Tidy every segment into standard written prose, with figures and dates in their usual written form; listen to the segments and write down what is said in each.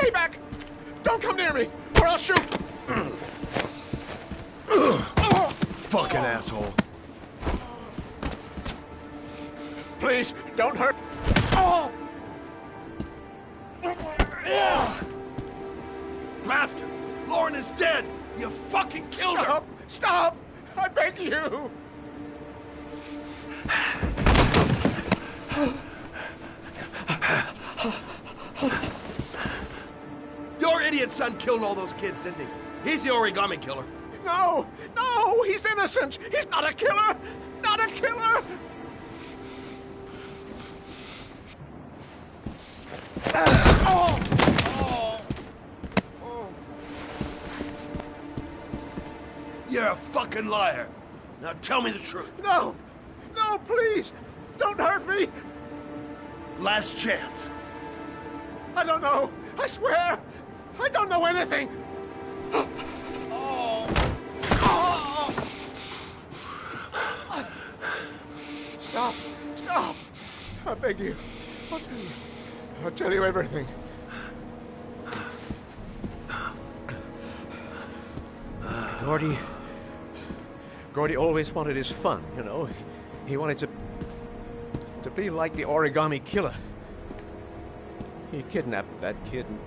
Stay back! Don't come near me, or I'll shoot! Fucking asshole. Please, don't hurt. Bastard! Lauren is dead! You fucking killed her! Stop! Stop! I beg you! Your idiot son killed all those kids, didn't he? He's the origami killer. No! No! He's innocent! He's not a killer! Not a killer! You're a fucking liar. Now tell me the truth. No! No, please! Don't hurt me! Last chance. I don't know! I swear! I don't know anything! Stop! Stop! I beg you. I'll tell you. I'll tell you everything. Gordy always wanted his fun, you know. He wanted to be like the origami killer. He kidnapped that kid and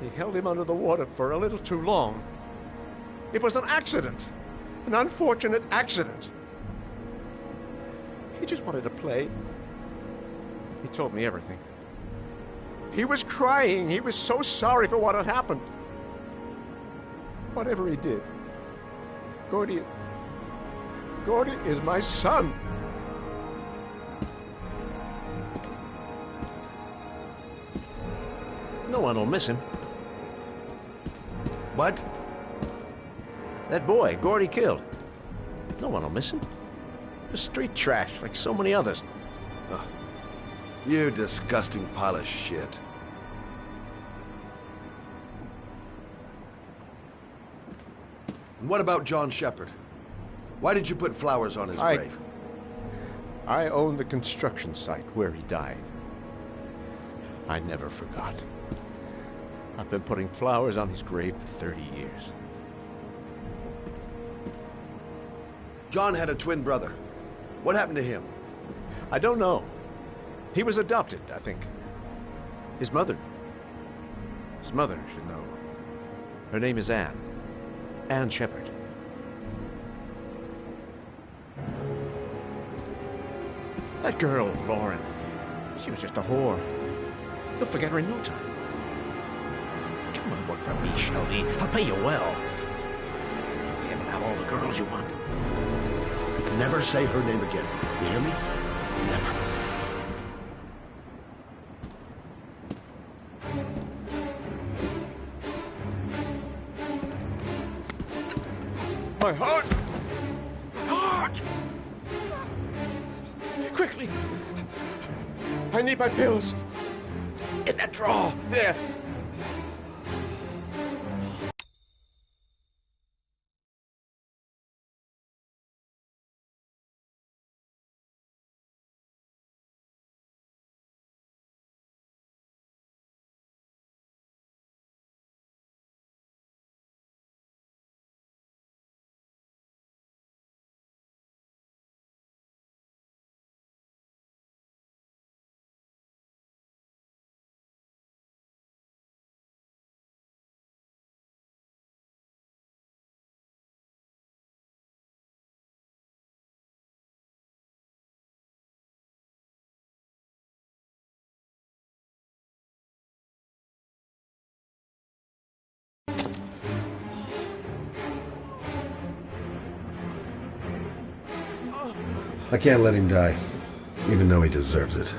he held him under the water for a little too long. It was an accident. An unfortunate accident. He just wanted to play. He told me everything. He was crying. He was so sorry for what had happened. Whatever he did, Gordy is my son. No one will miss him. What? That boy, Gordy killed. No one will miss him. Just street trash like so many others. Oh, you disgusting pile of shit. And what about John Shepard? Why did you put flowers on his grave? I own the construction site where he died. I never forgot. I've been putting flowers on his grave for 30 years. John had a twin brother. What happened to him? I don't know. He was adopted, I think. His mother should know. Her name is Anne. Anne Shepard. That girl, Lauren, she was just a whore. You'll forget her in no time. Come and work for me, Shelby. I'll pay you well. You can have all the girls you want. Never say her name again. You hear me? Never. My heart! My heart! Quickly! I need my pills. In that drawer, there. I can't let him die, even though he deserves it.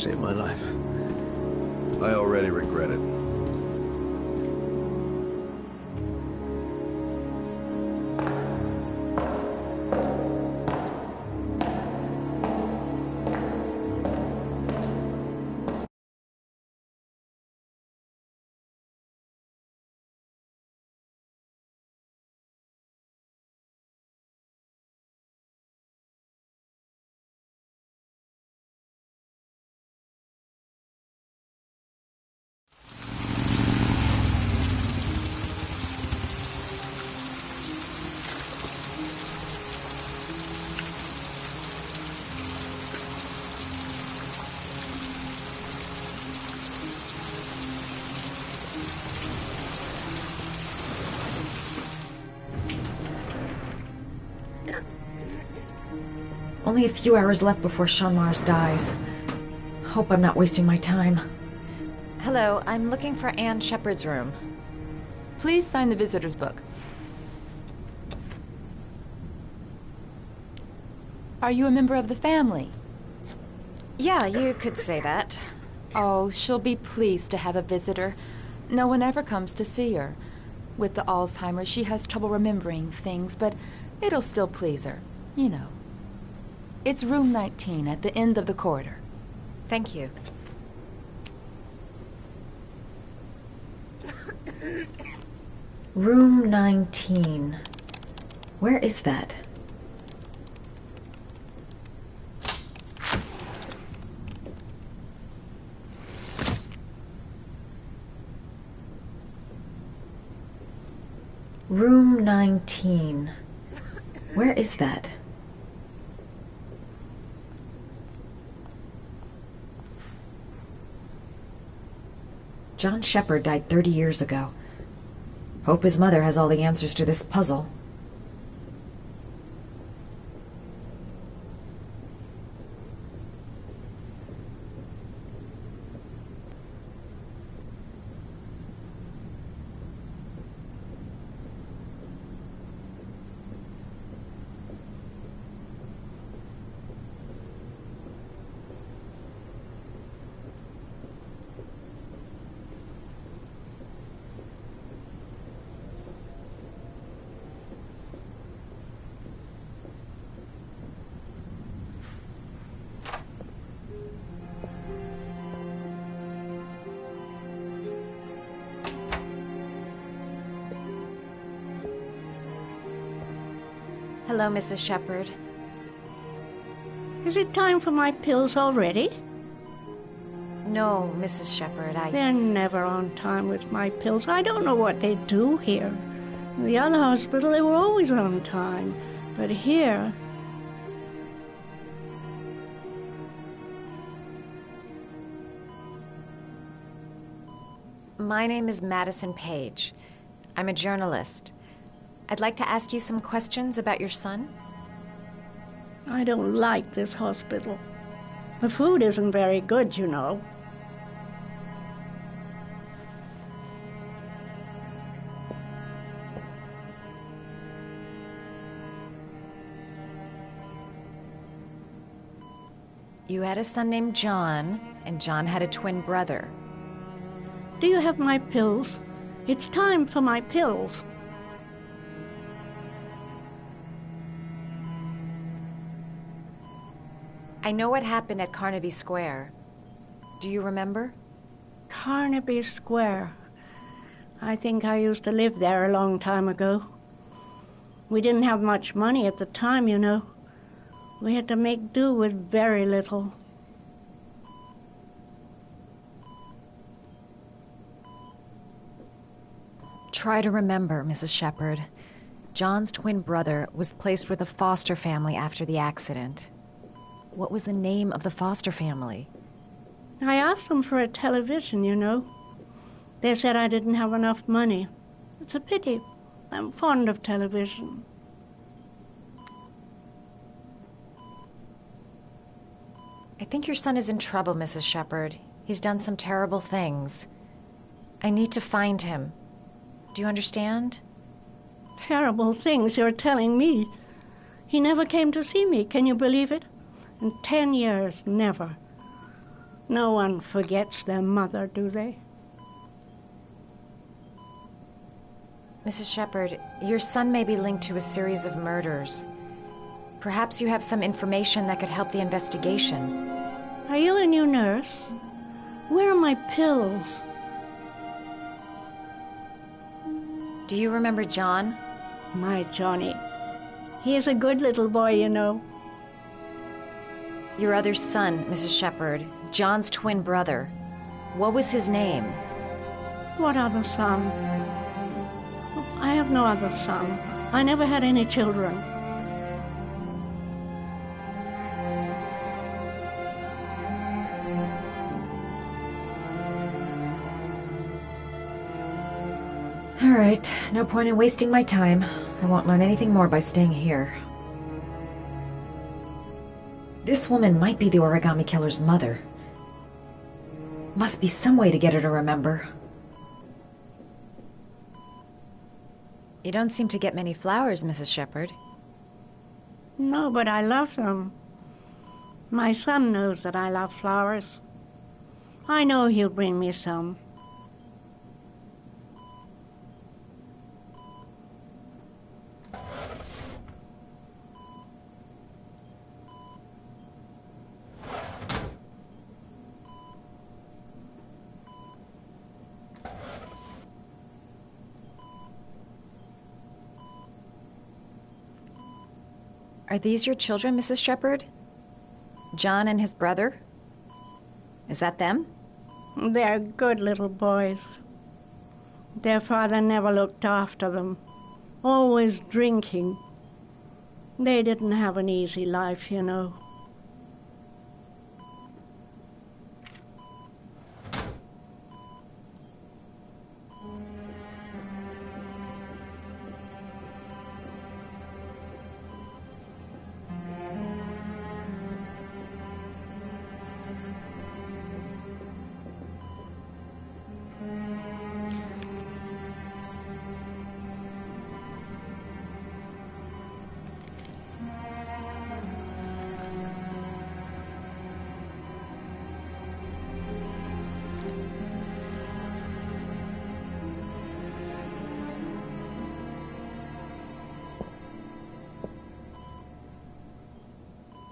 saved my life. I already regret it. Only a few hours left before Sean Mars dies. Hope I'm not wasting my time. Hello, I'm looking for Anne Shepard's room. Please sign the visitor's book. Are you a member of the family? Yeah, you could say that. Oh, she'll be pleased to have a visitor. No one ever comes to see her. With the Alzheimer's, she has trouble remembering things, but it'll still please her, you know. It's room 19 at the end of the corridor. Thank you. Room 19. Where is that? Room 19. Where is that? John Shepard died 30 years ago. Hope his mother has all the answers to this puzzle. Hello, Mrs. Shepard. Is it time for my pills already? No, Mrs. Shepard, They're never on time with my pills. I don't know what they do here. In the other hospital, they were always on time. But here... My name is Madison Page. I'm a journalist. I'd like to ask you some questions about your son. I don't like this hospital. The food isn't very good, you know. You had a son named John, and John had a twin brother. Do you have my pills? It's time for my pills. I know what happened at Carnaby Square. Do you remember? Carnaby Square. I think I used to live there a long time ago. We didn't have much money at the time, you know. We had to make do with very little. Try to remember, Mrs. Shepard. John's twin brother was placed with a foster family after the accident. What was the name of the foster family? I asked them for a television, you know. They said I didn't have enough money. It's a pity. I'm fond of television. I think your son is in trouble, Mrs. Shepard. He's done some terrible things. I need to find him. Do you understand? Terrible things you're telling me. He never came to see me, can you believe it? In 10 years, never. No one forgets their mother, do they? Mrs. Shepherd, your son may be linked to a series of murders. Perhaps you have some information that could help the investigation. Are you a new nurse? Where are my pills? Do you remember John? My Johnny. He is a good little boy, you know. Your other son, Mrs. Shepherd, John's twin brother. What was his name? What other son? I have no other son. I never had any children. All right, no point in wasting my time. I won't learn anything more by staying here. This woman might be the origami killer's mother. Must be some way to get her to remember. You don't seem to get many flowers, Mrs. Shepherd. No, but I love them. My son knows that I love flowers. I know he'll bring me some. Are these your children, Mrs. Shepherd? John and his brother? Is that them? They're good little boys. Their father never looked after them, always drinking. They didn't have an easy life, you know.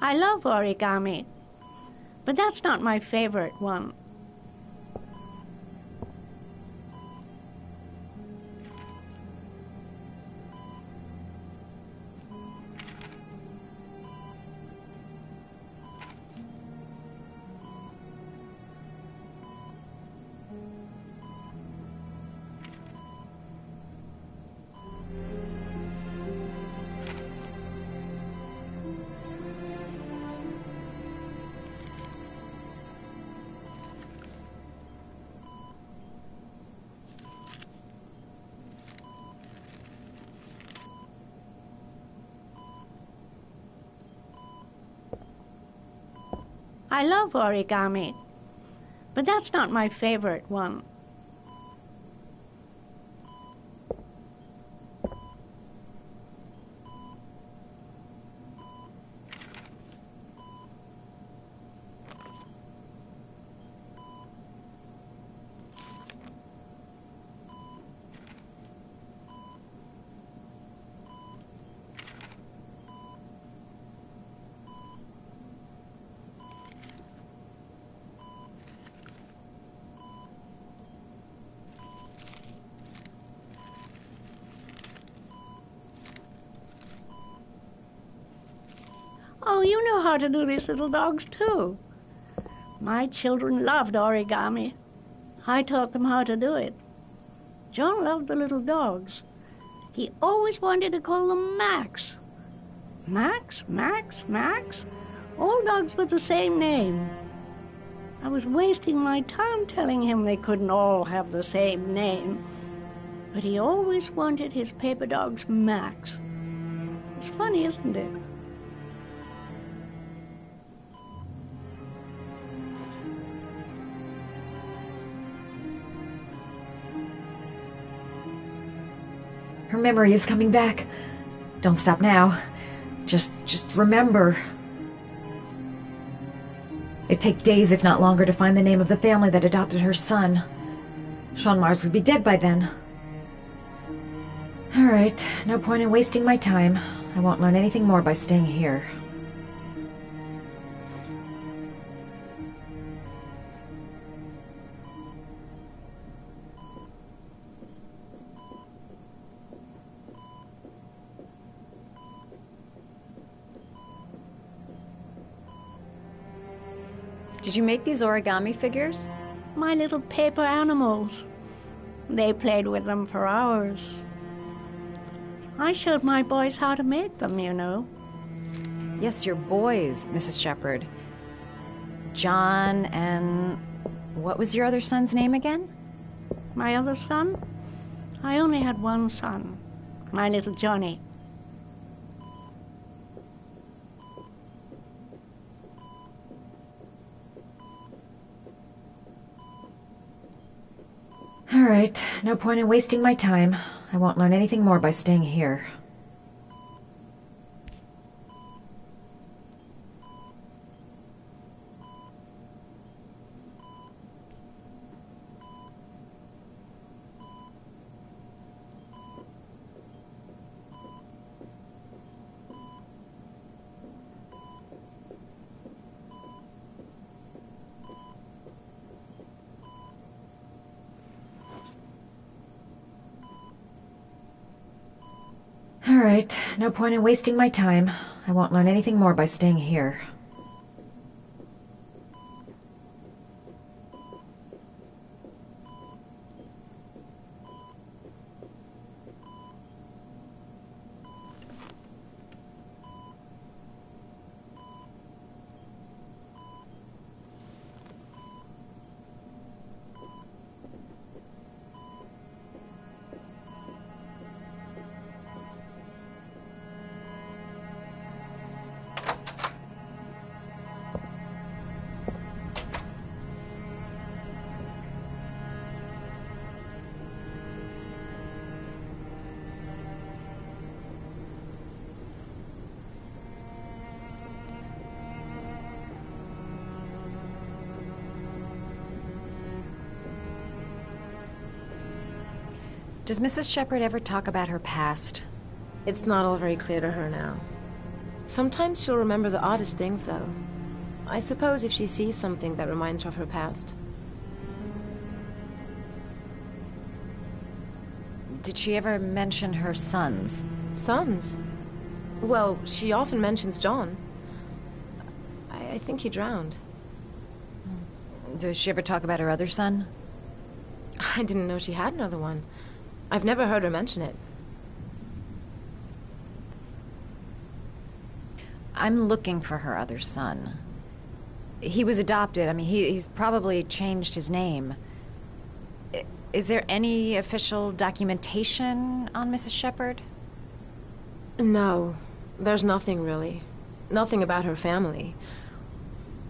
I love origami, but that's not my favorite one. I love origami, but that's not my favorite one. Oh, you know how to do these little dogs, too. My children loved origami. I taught them how to do it. John loved the little dogs. He always wanted to call them Max. Max, Max, Max. All dogs with the same name. I was wasting my time telling him they couldn't all have the same name. But he always wanted his paper dogs Max. It's funny, isn't it? Her memory is coming back. Don't stop now. Just remember. It'd take days, if not longer, to find the name of the family that adopted her son. Sean Mars would be dead by then. All right, no point in wasting my time. I won't learn anything more by staying here. Did you make these origami figures? My little paper animals. They played with them for hours. I showed my boys how to make them, you know. Yes, your boys, Mrs. Shepherd. John and... what was your other son's name again? My other son? I only had one son, my little Johnny. All right, no point in wasting my time. I won't learn anything more by staying here. All right, no point in wasting my time. I won't learn anything more by staying here. Does Mrs. Shepherd ever talk about her past? It's not all very clear to her now. Sometimes she'll remember the oddest things, though. I suppose if she sees something that reminds her of her past. Did she ever mention her sons? Sons? Well, she often mentions John. I think he drowned. Does she ever talk about her other son? I didn't know she had another one. I've never heard her mention it. I'm looking for her other son. He was adopted. I mean, he's probably changed his name. Is there any official documentation on Mrs. Shepherd? No, there's nothing really. Nothing about her family.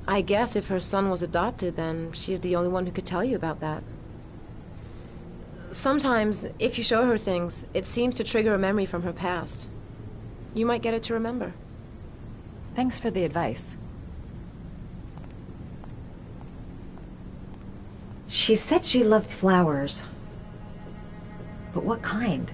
I guess if her son was adopted, then she's the only one who could tell you about that. Sometimes, if you show her things, it seems to trigger a memory from her past. You might get it to remember. Thanks for the advice. She said she loved flowers. But what kind?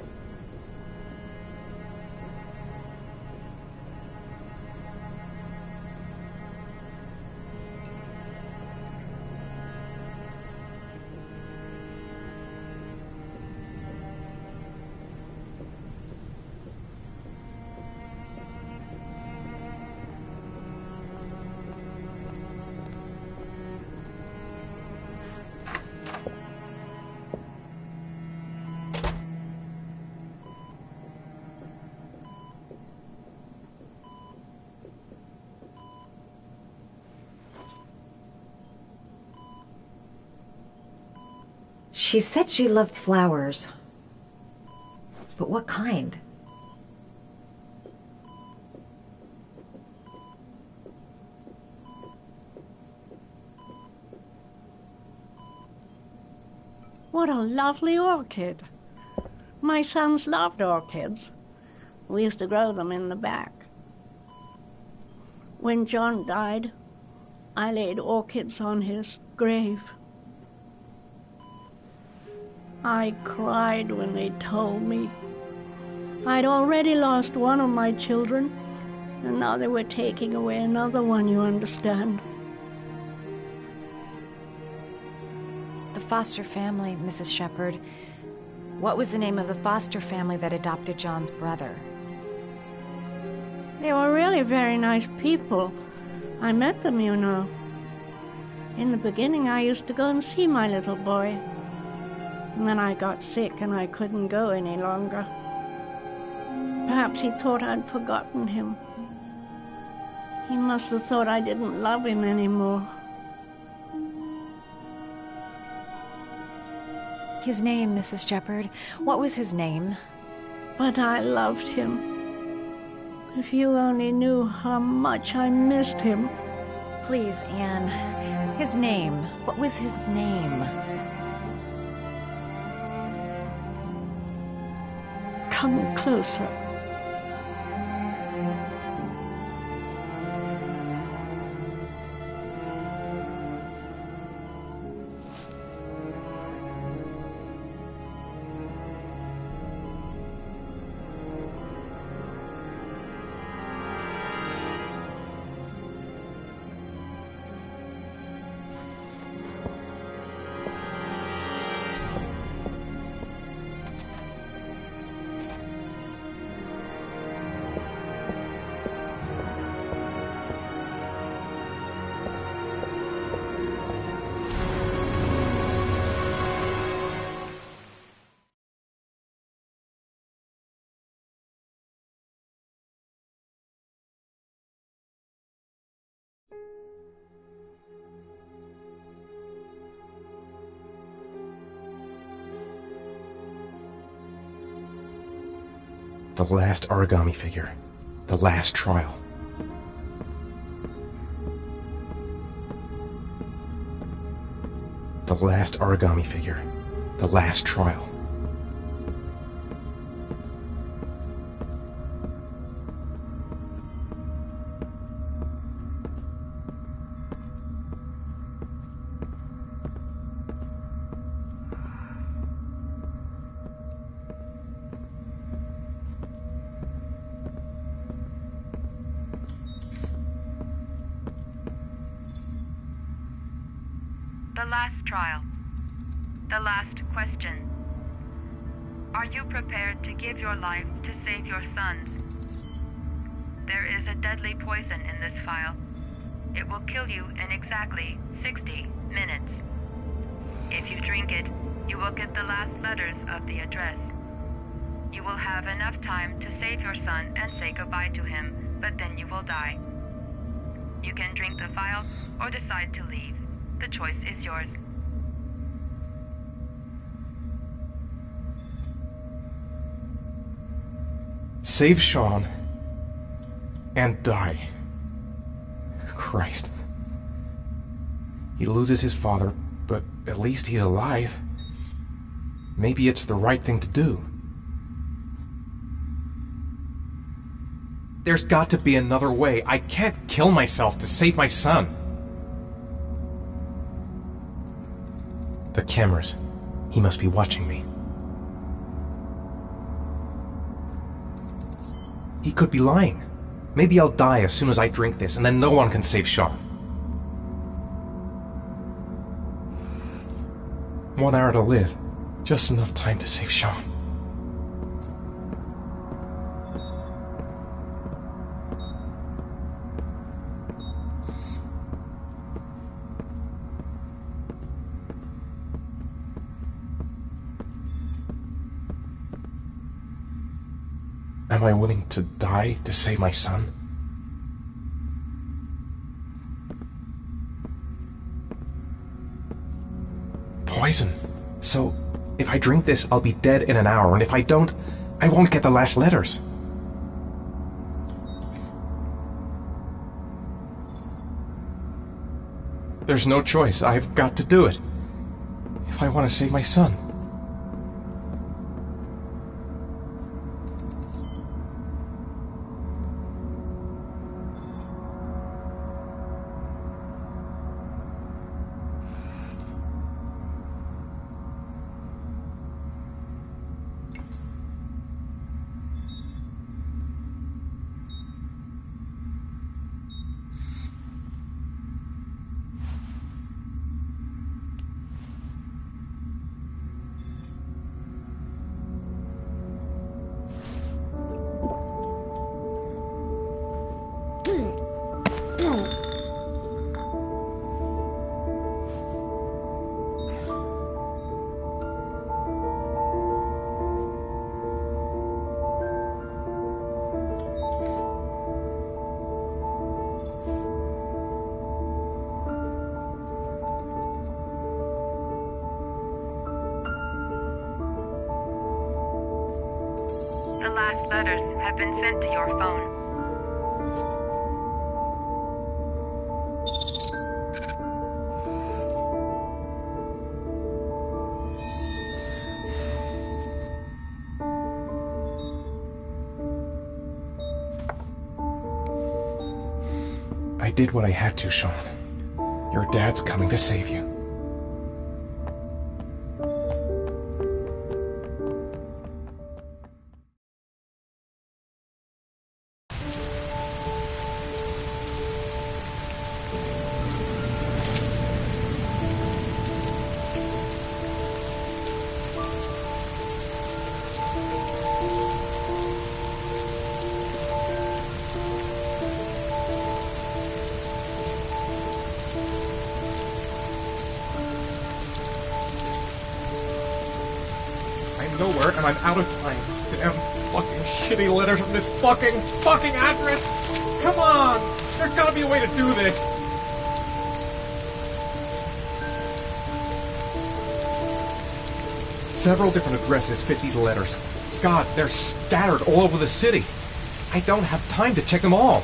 She said she loved flowers. But what kind? What a lovely orchid. My sons loved orchids. We used to grow them in the back. When John died, I laid orchids on his grave. I cried when they told me. I'd already lost one of my children, and now they were taking away another one, you understand. The foster family, Mrs. Shepherd. What was the name of the foster family that adopted John's brother? They were really very nice people. I met them, you know. In the beginning, I used to go and see my little boy. And then I got sick and I couldn't go any longer. Perhaps he thought I'd forgotten him. He must have thought I didn't love him anymore. His name, Mrs. Shepherd. What was his name? But I loved him. If you only knew how much I missed him. Please, Anne. His name. What was his name? Come closer. The last origami figure. The last trial. The last origami figure. The last trial. The last trial. The last question. Are you prepared to give your life to save your sons? There is a deadly poison in this vial. It will kill you in exactly 60 minutes. If you drink it, you will get the last letters of the address. You will have enough time to save your son and say goodbye to him, but then you will die. You can drink the vial or decide to leave. The choice is yours. Save Sean and die. Christ. He loses his father, but at least he's alive. Maybe it's the right thing to do. There's got to be another way. I can't kill myself to save my son. The cameras. He must be watching me. He could be lying. Maybe I'll die as soon as I drink this, and then no one can save Sean. 1 hour to live. Just enough time to save Sean. Am I willing to die to save my son? Poison. So, if I drink this, I'll be dead in an hour, and if I don't, I won't get the last letters. There's no choice. I've got to do it. If I want to save my son. last letters have been sent to your phone. I did what I had to, Sean. Your dad's coming to save you. Nowhere, and I'm out of time. Damn fucking shitty letters from this fucking address! Come on! There's gotta be a way to do this! Several different addresses fit these letters. God, they're scattered all over the city. I don't have time to check them all.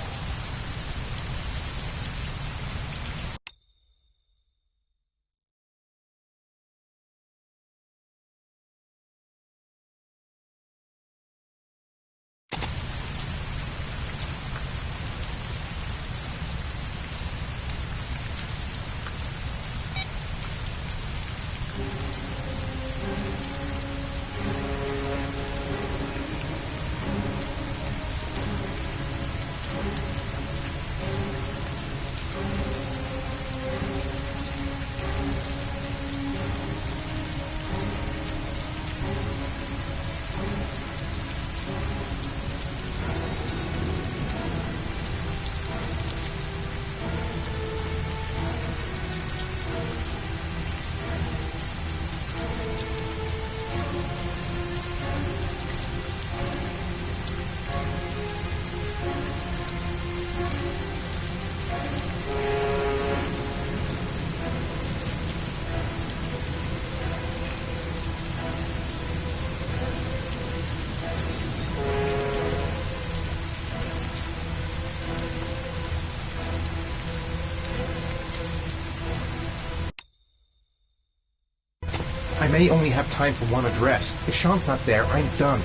I may only have time for one address. If Sean's not there, I'm done.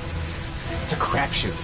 It's a crapshoot.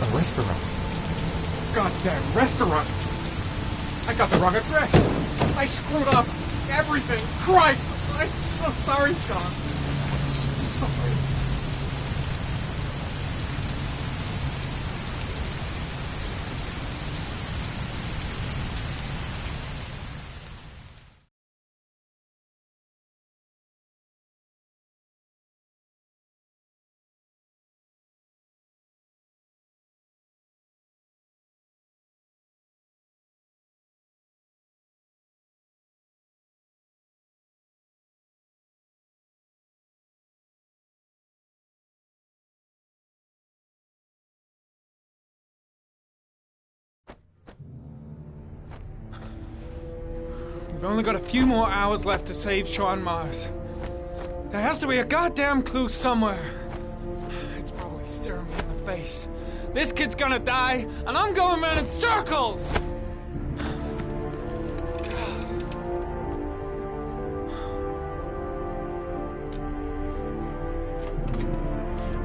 A restaurant. Goddamn restaurant! I got the wrong address! I screwed up everything! Christ! I'm so sorry, Sean. I'm so sorry. We've only got a few more hours left to save Sean Mars. There has to be a goddamn clue somewhere. It's probably staring me in the face. This kid's gonna die, and I'm going around in circles!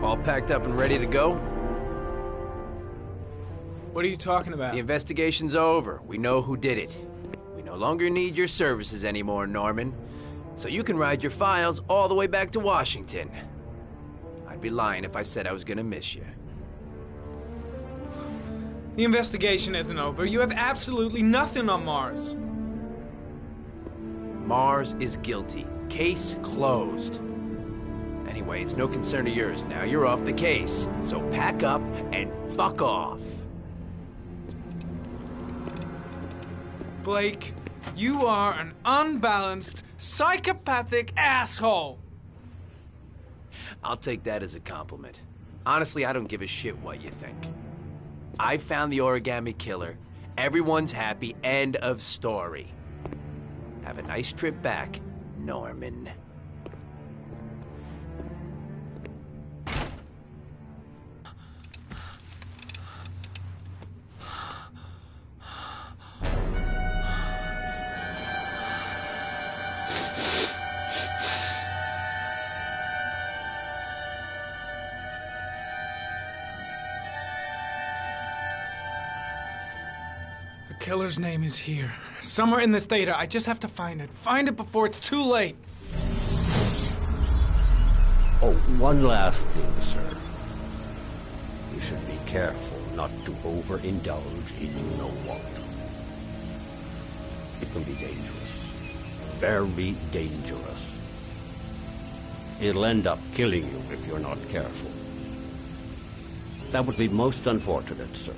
All packed up and ready to go? What are you talking about? The investigation's over. We know who did it. We no longer need your services anymore, Norman. So you can ride your files all the way back to Washington. I'd be lying if I said I was gonna miss you. The investigation isn't over. You have absolutely nothing on Mars. Mars is guilty. Case closed. Anyway, it's no concern of yours. Now you're off the case. So pack up and fuck off. Blake, you are an unbalanced, psychopathic asshole. I'll take that as a compliment. Honestly, I don't give a shit what you think. I found the origami killer. Everyone's happy. End of story. Have a nice trip back, Norman. The killer's name is here. Somewhere in this data. I just have to find it. Find it before it's too late. Oh, one last thing, sir. You should be careful not to overindulge in you know what. It can be dangerous. Very dangerous. It'll end up killing you if you're not careful. That would be most unfortunate, sir.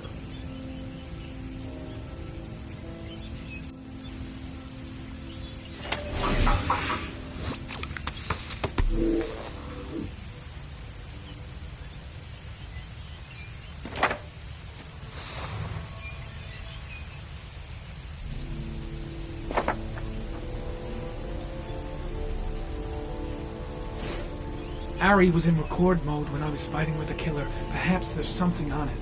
Ari was in record mode when I was fighting with the killer. Perhaps there's something on it.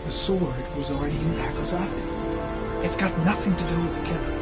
The sword was already in Paco's office. It's got nothing to do with the killer.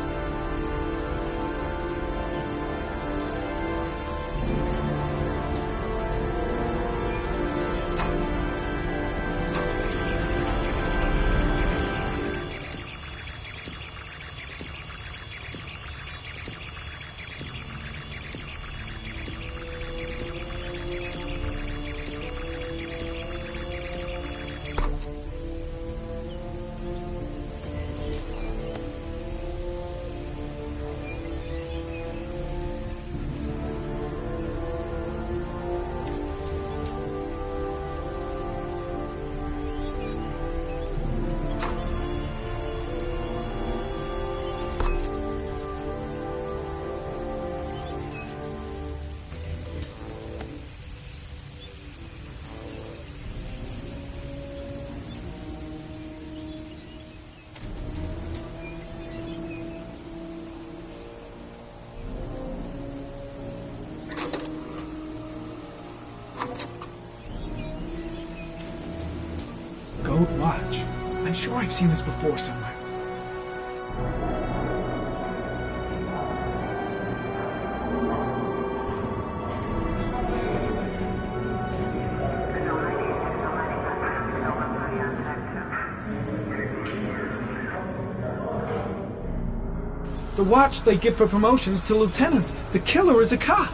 Gold watch. I'm sure I've seen this before somewhere. The watch they give for promotions to lieutenant. The killer is a cop.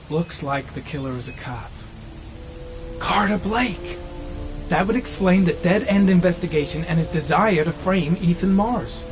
Looks like the killer is a cop. Carter Blake! That would explain the dead-end investigation and his desire to frame Ethan Mars.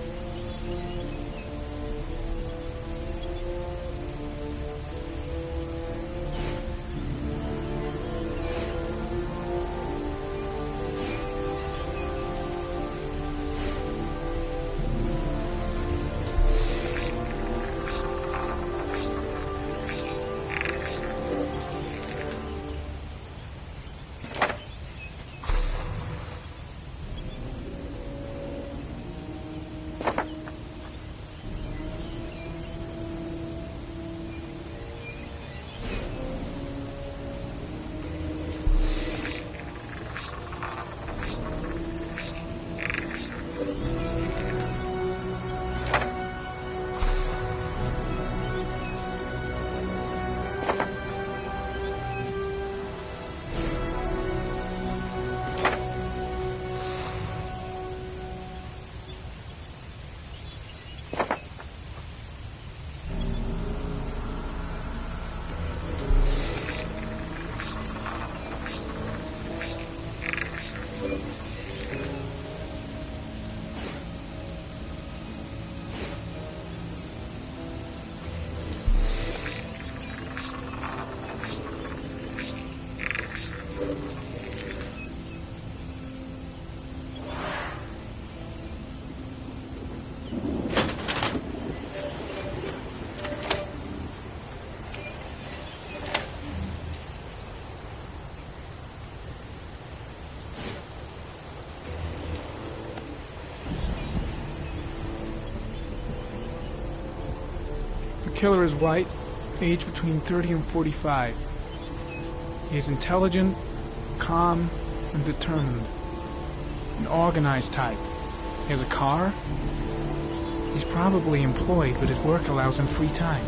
The killer is white, aged between 30 and 45. He is intelligent, calm, and determined. An organized type. He has a car. He's probably employed, but his work allows him free time.